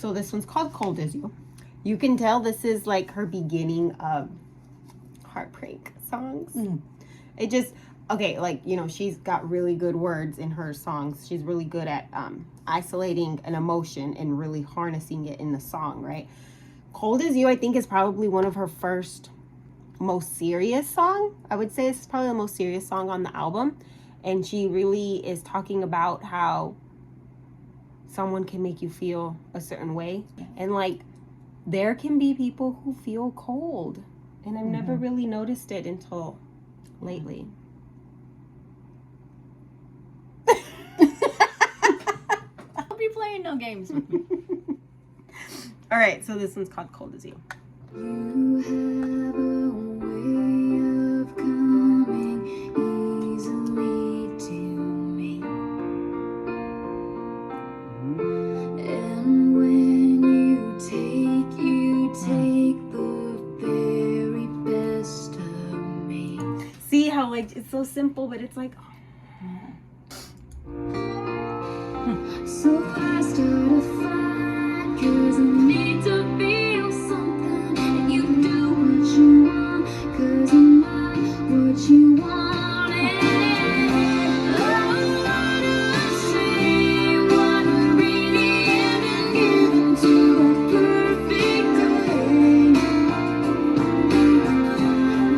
So this one's called Cold As You. You can tell this is like her beginning of heartbreak songs. It just, okay, like, you know, she's got really good words in her songs. She's really good at isolating an emotion and really harnessing it in the song, right? Cold As You, I think, is probably one of her first most serious song. I would say it's probably the most serious song on the album. And she really is talking about how someone can make you feel a certain way. And like, there can be people who feel cold. And I've never really noticed it until lately. I'll be playing no games with me. All right, so this one's called Cold As You. You have a way of coming easily to me, and when you take the very best of me. See how like it's so simple, but it's like, So I start a fight 'cause I need to feel something, and you do what you want 'cause I'm not what you wanted. Oh, what a shame, what a really ending given to a perfect day.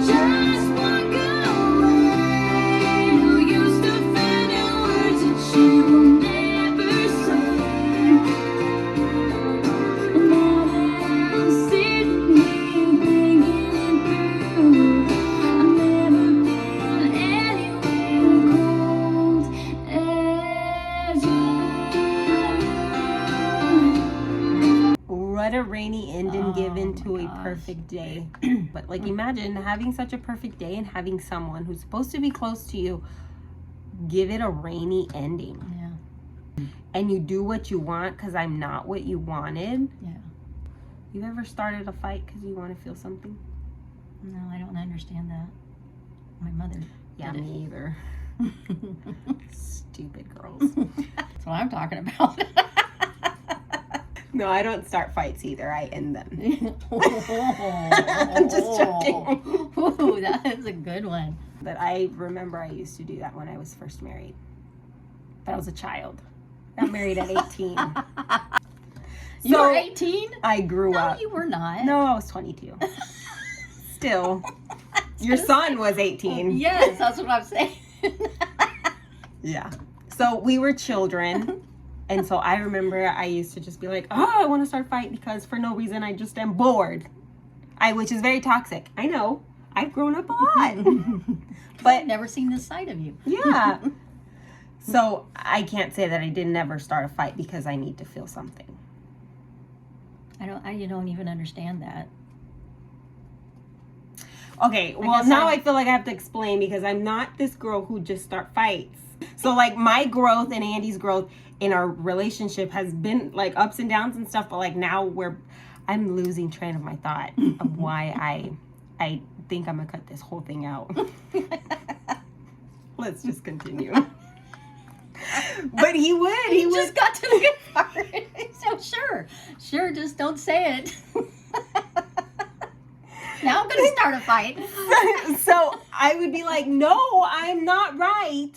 Just walk away, no use defending words that you will never say. And now that I'm sitting here thinking it through, I've never been anywhere cold as you. what a rainy ending given to my a gosh. perfect day. But like, imagine having such a perfect day and having someone who's supposed to be close to you give it a rainy ending. Yeah. And you do what you want because I'm not what you wanted. Yeah. You ever started a fight because you want to feel something? No, I don't understand that. My mother. Yeah, did me either. Stupid girls. That's what I'm talking about. No, I don't start fights either. I end them. I'm just joking. Ooh, that is a good one. But I remember I used to do that when I was first married. But I was a child. Got married at 18. You were So, 18? I grew No, up. you were not. No, I was 22. Still. Your son was 18. Yes, that's what I'm saying. Yeah. So we were children. And so I remember I used to just be like, oh, I want to start a fight because for no reason I just am bored. Which is very toxic. I know. I've grown up a lot. But I've never seen this side of you. yeah. So I can't say that I did never start a fight because I need to feel something. You don't even understand that. Okay, well, guess now I- I feel like I have to explain because I'm not this girl who just start fights. So like my growth and Andy's growth in our relationship has been like ups and downs and stuff, but like now I'm losing train of my thought of why I think I'm gonna cut this whole thing out. Let's just continue. But he would. Just got to the good part. So sure, just don't say it. Now I'm gonna start a fight. So I would be like, no, I'm not right.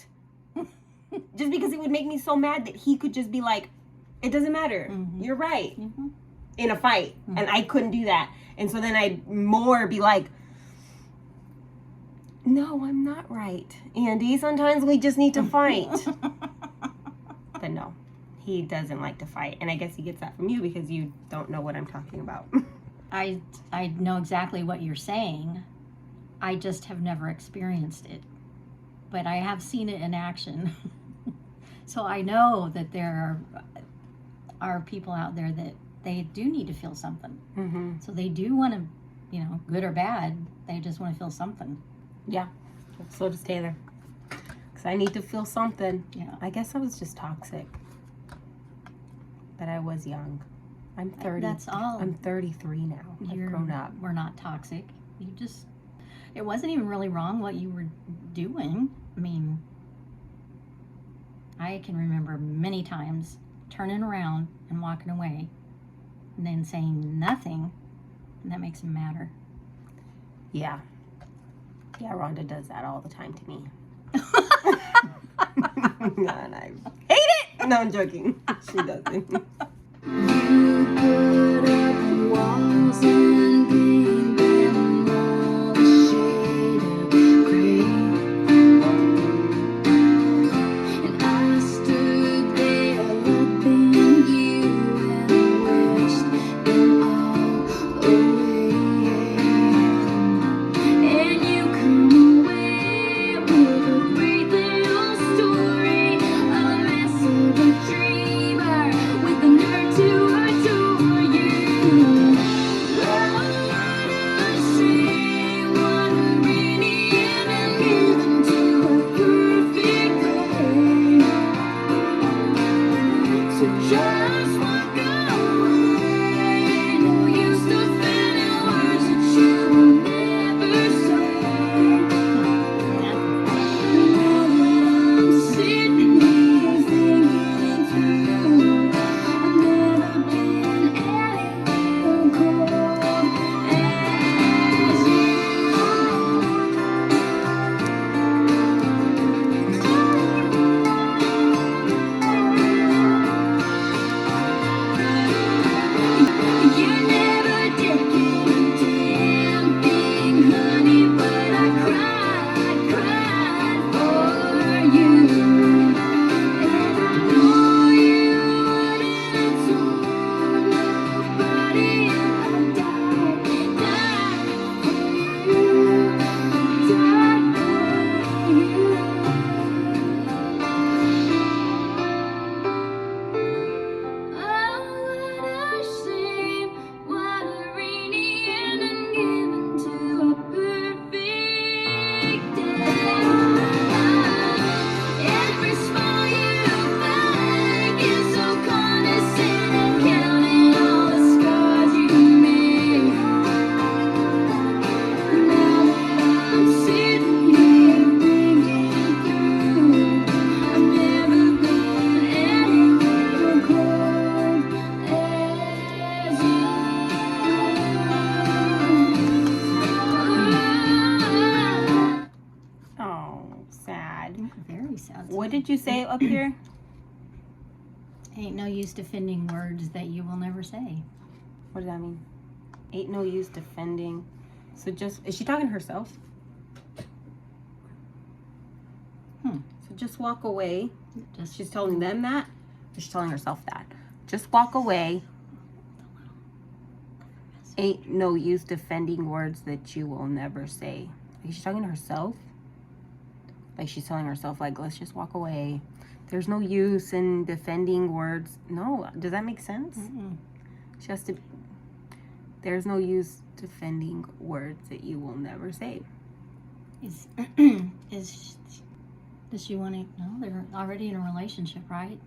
Just because it would make me so mad that he could just be like, it doesn't matter. You're right. In a fight. And I couldn't do that. And so then I'd more be like, no, I'm not right, Andy. Sometimes we just need to fight. But no, he doesn't like to fight. And I guess he gets that from you because you don't know what I'm talking about. I know exactly what you're saying. I just have never experienced it. But I have seen it in action. So I know that there are people out there that they do need to feel something. So they do want to, good or bad, they just want to feel something. Yeah. So does Taylor. Because I need to feel something. Yeah. I guess I was just toxic. But I was young. I'm 30. That's all. I'm 33 now. I've grown up. We're not toxic. It wasn't even really wrong what you were doing. I mean, I can remember many times turning around and walking away and then saying nothing, and that makes them madder. Yeah. Yeah, Rhonda does that all the time to me. And I hate it! No, I'm joking. She doesn't. You put up walls and paint them all a shade of gray, and I stood there loving you and wished them all away. And you come away with a great little story, a mess of a dreamer with the nerve to adore you. What a shame, what a rainy and given to a perfect day. So just walk away, no use defending words that you will never say. Now that I'm sitting here thinking through, I've never been anywhere cold as you. You never did give a damn thing, honey, but I cried for you. And I know you wouldn't have told nobody I died for you, Oh, what a shame, what a rainy ending given to a perfect day. Every smile you make is so condescending, counting all the scars you made. Now that I'm sitting here thinking through, I've never been anywhere cold as you. Oh, sad. Very sad. What did you say up here? Ain't no use defending words that you will never say. What does that mean? Ain't no use defending. So just, is she talking to herself? So just walk away. Just She's telling them that? Or she's telling herself that? Just walk away. Ain't no use defending words that you will never say. Like she's talking to herself? Like she's telling herself, like, let's just walk away. There's no use in defending words. No, does that make sense? She has to, there's no use defending words that you will never say. is does she want to? No, they're already in a relationship, right?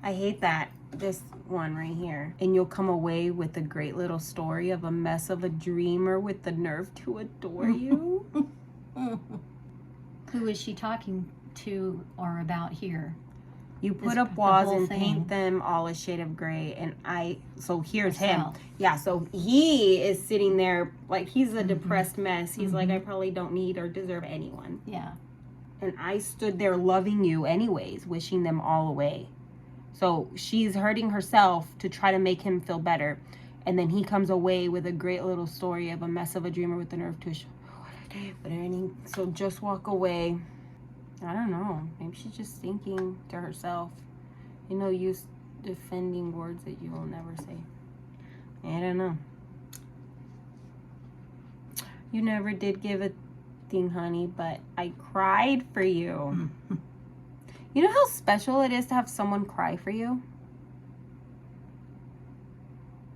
I hate that. This one right here. And you'll come away with a great little story of a mess of a dreamer with the nerve to adore you. Who is she talking to or about here? You put This- up the walls whole and thing. paint them all a shade of gray. And so here's him. Herself. Yeah, so he is sitting there like he's a depressed mess. He's like, I probably don't need or deserve anyone. Yeah. And I stood there loving you anyways, wishing them all away. So she's hurting herself to try to make him feel better. And then he comes away with a great little story of a mess of a dreamer with the nerve to so just walk away. I don't know. Maybe she's just thinking to herself. You know, use defending words that you will never say. I don't know. You never did give a thing, honey, but I cried for you. You know how special it is to have someone cry for you?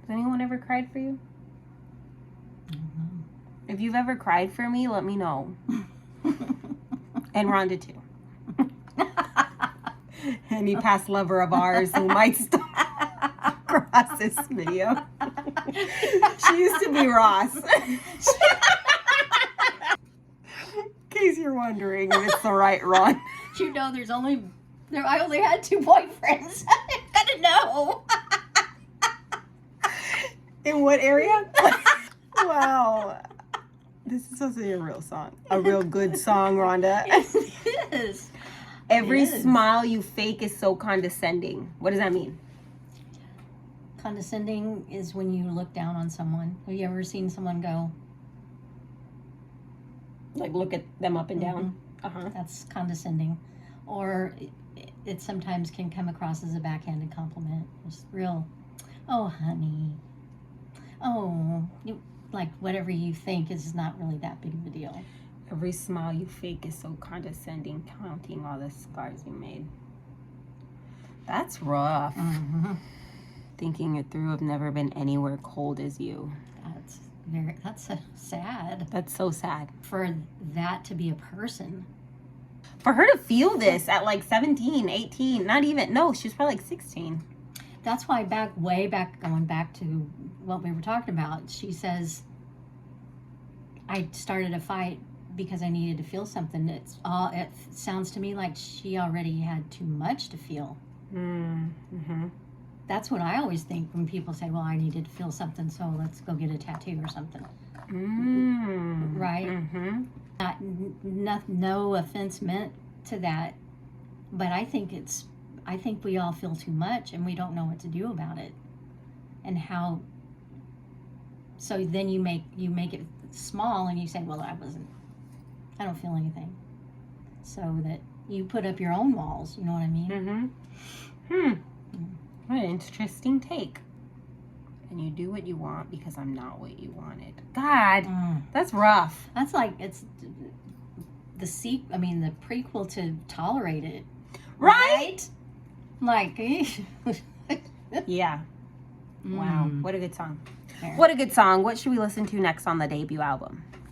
Has anyone ever cried for you? If you've ever cried for me, let me know. And Rhonda too. Any past lover of ours who might stumble across this video. She used to be Ross. In case you're wondering if it's the right Ron. You know, I only had 2 boyfriends. I gotta know. In what area? Wow. This is supposed to be a real song. A real good song, Rhonda. It is. Every It is. smile you fake is so condescending. What does that mean? Condescending is when you look down on someone. Have you ever seen someone go, Like look at them up and down. that's condescending? Or it sometimes can come across as a backhanded compliment. It's real, oh, honey. Oh, like whatever you think is not really that big of a deal. Every smile you fake is so condescending, counting all the scars you made. That's rough. Thinking it through, I've never been anywhere cold as you. That's sad. That's so sad. For that to be a person. For her to feel this at like 17, 18, not even, no, she was probably like 16. That's why going back to what we were talking about, she says, I started a fight because I needed to feel something. It sounds to me like she already had too much to feel. That's what I always think when people say, well, I needed to feel something, so let's go get a tattoo or something. Right? No offense meant to that, but I think we all feel too much and we don't know what to do about it. And how, so then you make it small and you say, well, I don't feel anything. So that you put up your own walls, you know what I mean? What an interesting take. And you do what you want because I'm not what you wanted. God, that's rough. That's like, it's the prequel to Tolerate It. Right? Like, yeah. Wow. What a good song. There. What a good song. What should we listen to next on the debut album?